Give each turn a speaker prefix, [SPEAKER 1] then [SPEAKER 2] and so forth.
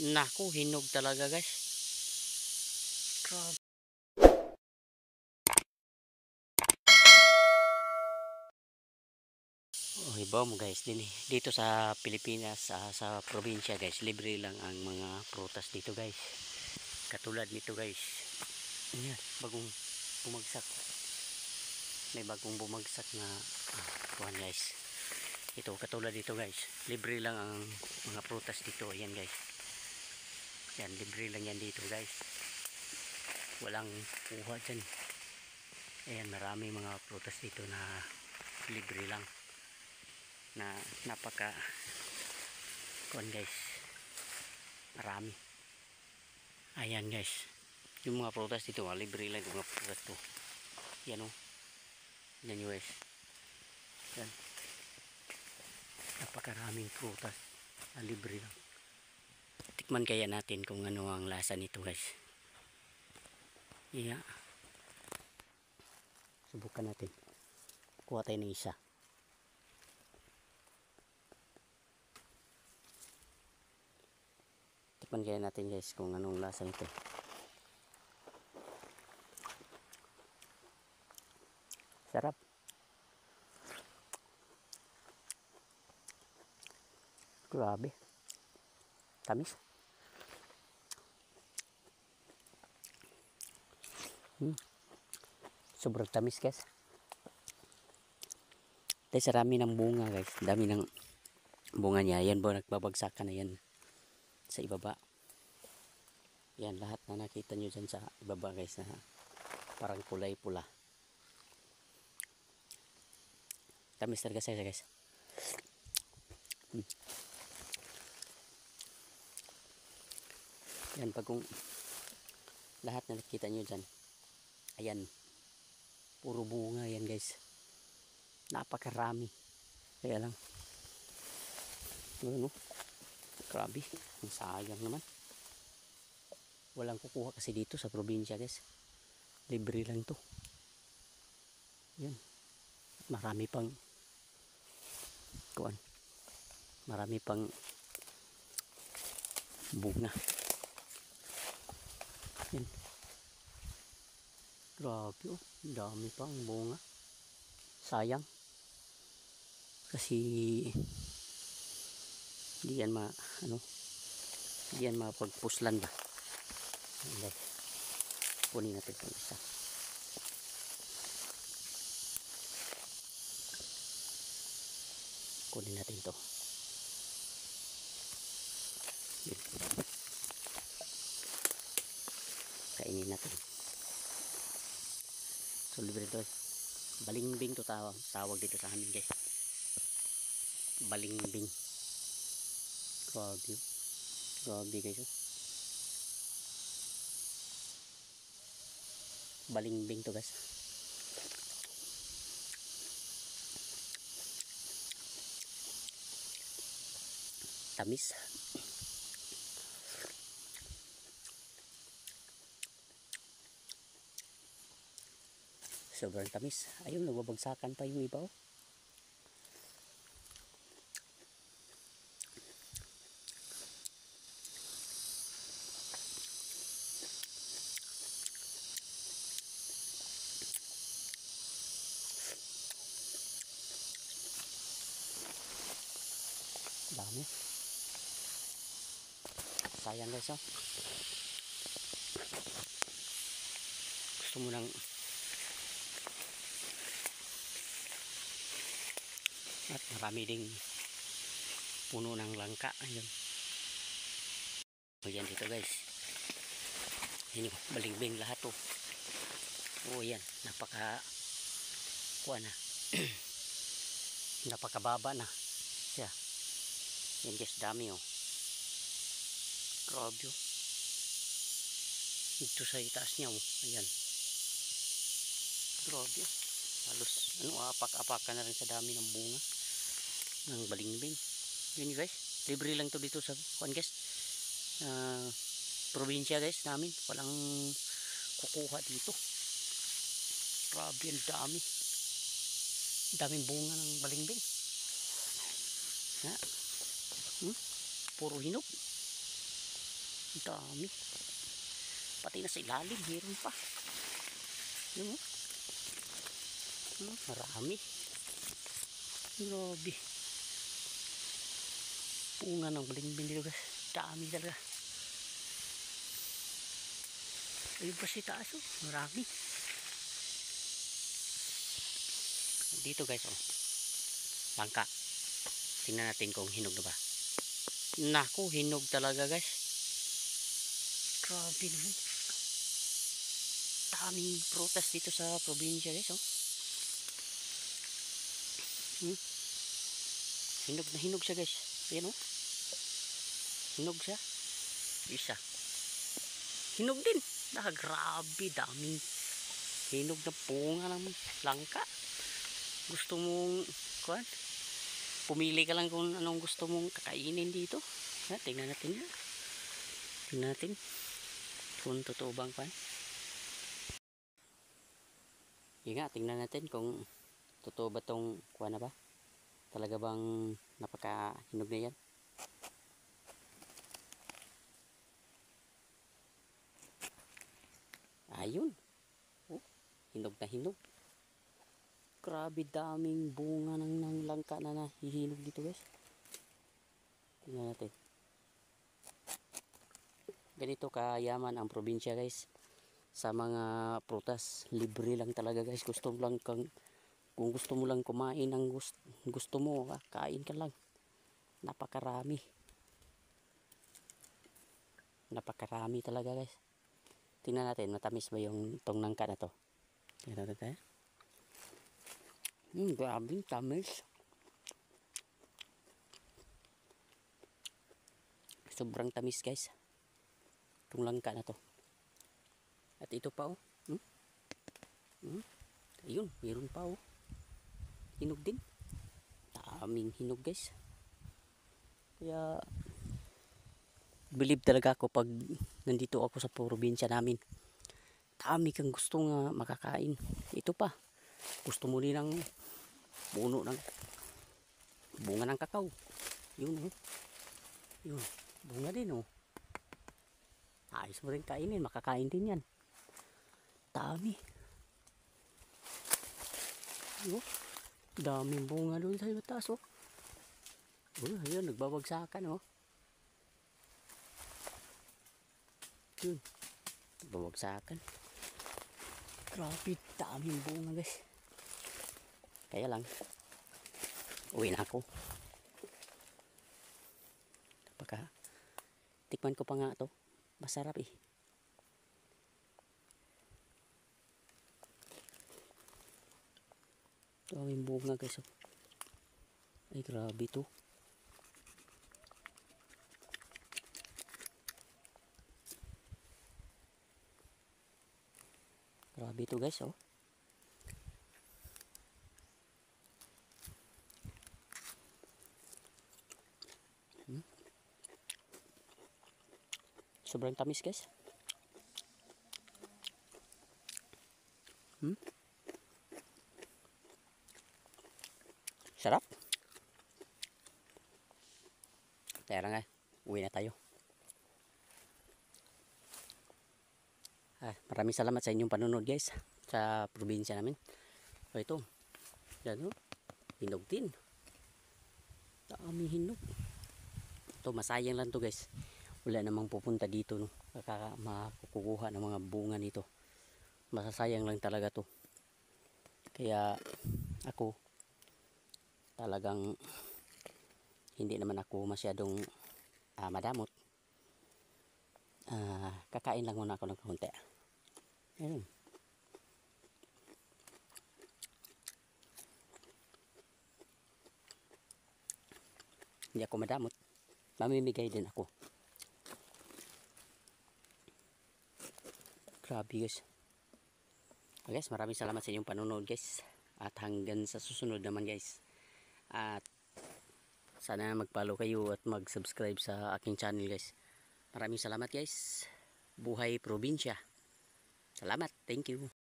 [SPEAKER 1] Naku, hinog talaga guys. Grabe. Oh, iba mo guys din dito sa Pilipinas, sa probinsya guys, libre lang ang mga prutas dito guys. Katulad nito guys. Ayan, bagong bumagsak. May bagong bumagsak na kuhan guys. Ito katulad dito guys. Libre lang ang mga prutas dito. Ayan guys. Yan, libre lang yan dito guys. Walang kuha dyan. Ayan, marami mga prutas dito na libre lang. Na napaka kuhan guys. Marami. Ayan guys. Yung mga prutas dito, libre lang yung mga prutas to. Yan o. Yan yung guys. Yan. Napakaraming prutas na libre lang. Tikman kaya natin kung ano ang lasa nito guys. Yeah. Subukan natin. Kuha tayo ng isa. Tikman kaya natin guys kung anong lasa nito. Sarap. Grabe. Tamis. Sobrang tamis guys. Dahil sa dami ng bunga guys. Dami ng bunga niya. Yan po, nagbabagsakan na yan sa ibaba. Yan, lahat na nakita nyo dyan sa ibaba guys na parang kulay pula. Tamis talaga siya guys. Yan, pag kung lahat na nakita nyo dyan, ayan, puro bunga yan guys. Napakarami. Kaya lang, ano, grabe, ang sayang naman. Walang kukuha kasi dito sa probinsya guys. Libre lang to. Yan. Marami pang kuan. Marami pang bunga. Yan. Grabe oh. Dami pang bunga. Sayang. Kasi hindi yan hindi yan mapagpuslan ba. Hindi. Kunin natin itong isa. Kunin natin ito. Kainin natin. So libre ito. Balimbing to tawag dito sa amin guys. Balimbing. Grabe. Grabe guys. Balimbing to guys. Tamis. Sobrang tamis. Ayun, nagbabagsakan pa yung iba oh. Dami. Sayang guys oh. Gusto mo nang at marami ding puno ng langka. Ayun. O yan dito guys. Yan yung balimbing lahat oh. Oh yan. Napaka kuha na. Napakababa na. Yeah. Yan guys, dami oh. Grabe oh. Dito sa itaas niya oh. Ayan. Grabe oh. Halos apak-apakan na rin sa dami ng bunga ng balimbing. Yun guys, libre lang to dito sa kuan guys. Probinsya guys namin. Walang kukuha dito. Grabe, ang dami. Daming bunga ng balimbing. Ha? Puro hinog. Ang dami. Pati na sa ilalim, meron pa. Yun, marami. Grabe. Bunga ng balimbing dito guys. Dami talaga. Ayun pa si taas oh. Marami. Dito guys oh. Langka. Tingnan natin kung hinog na ba. Naku, hinog talaga guys. Grabe naman. Daming prutas dito sa probinsya guys oh. Hinog na hinog siya guys. Ayan oh. Hinog siya. Isa. Hinog din. Grabe, daming hinog na bunga ng langka. Gusto mong kuan? Pumili ka lang kung anong gusto mong kakainin dito. Ha, tingnan natin yan. Tingnan natin kung totoo bang kuan. Yun nga, tingnan natin kung totoo ba tong kuan na ba. Talaga bang napakahinog na yan. Ayun. Oh, hinog na hinog. Grabe daming bunga ng langka na nahihinog dito guys. Tingnan natin. Ganito kayaman ang probinsya guys. Sa mga prutas, libre lang talaga guys. Kung gusto mo lang kumain ng gusto mo, kain ka lang. Napakarami. Napakarami talaga guys. Tingnan natin, matamis ba yung itong nangka na to. Tingnan natin. Grabe, tamis. Sobrang tamis guys. Itong langka na to. At ito pa oh. Ayun, meron pa oh. Hinog din. Daming hinog guys. Kaya believe talaga ako pag nandito ako sa probinsya namin. Dami kang gusto nga makakain. Ito pa. Gusto mo rin ng puno ng bunga ng kakao. Yun oh. Yun. Bunga din oh. Ayos mo rin kainin. Makakain din yan. Dami. Oh. Daming bunga doon sa taas oh. Oh, ayun. Nagbabagsakan oh. Yun. Nagbabagsakan. Grabe. Daming bunga guys. Kaya lang, uwi na ako. Tikman ko pa nga to. Masarap eh. Daming bunga guys. Ay grabe to. Grabe to guys oh. Sobrang tamis guys. Sarap. Tara nga, uwi na tayo. Maraming salamat sa inyong panunod guys sa probinsya namin. So ito, yan o, hinog din. Dami hinog. Ito masayang lang to guys. Wala namang pupunta dito no. Makukuha ng mga bunga nito. Masasayang lang talaga to. Kaya ako talagang hindi naman ako masyadong madamot. Kakain lang muna ako ng konti. Ayun. Hindi ako madamot. Mamimigay din ako. Grabe guys. Guys, maraming salamat sa inyong panonood guys. At hanggang sa susunod naman guys. At sana mag-follow kayo at mag-subscribe sa aking channel guys. Maraming salamat guys. Buhay probinsya. Salamat. Thank you.